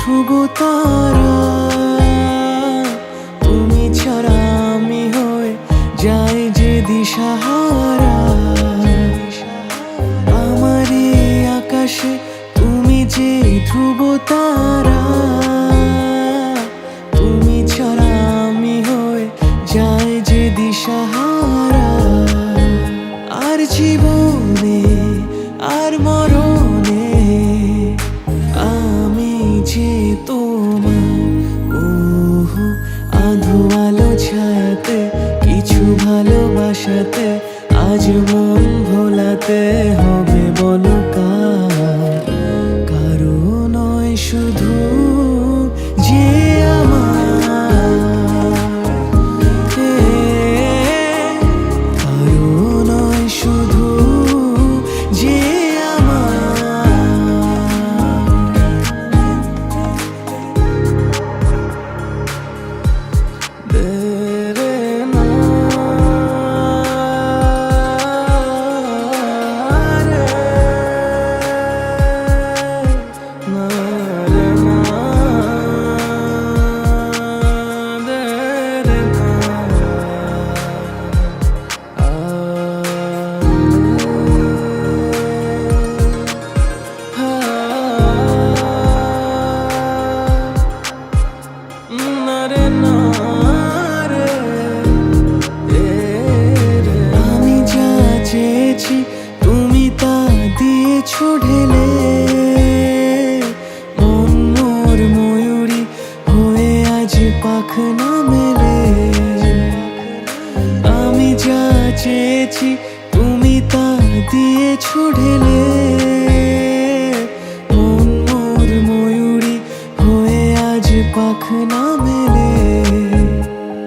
ধ্রুব তারা, তুমি ছাড়া আমি হয়ে যাই যে দিশাহারা। আমার এই আকাশে তুমি যে ধ্রুব তারা, তুমি ছাড়া আমি হয়ে যাই যে দিশাহারা। আর জীবনে আর মরণে আমি যে তোমার। ওহো আধো আলো ছায়াতে কিছু ভালোবাসাতে আজ মন ভোলাতে হবে বলো কার? কারো নয় শুধু যে আমার, কারো নয় শুধু যে আমি যা চেয়েছি তুমি তা দিয়েছো ঢেলে। মন মোর ময়ূরী হয়ে আজ পাখনা মেলে। আমি যা চেয়েছি তুমি তা দিয়েছো ঢেলে। মন মোর ময়ূরী হয়ে আজ পাখনা মেলে।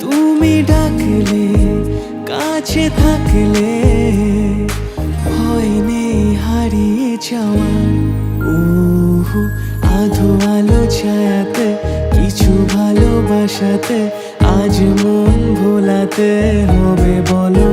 তুমি ডাকলে কাছে থাকলে ভয় নেই হারিয়ে যাওয়ার। ওহো আধো আলো ছায়াতে কিছু ভালোবাসাতে আজ মন ভোলাতে হবে বলো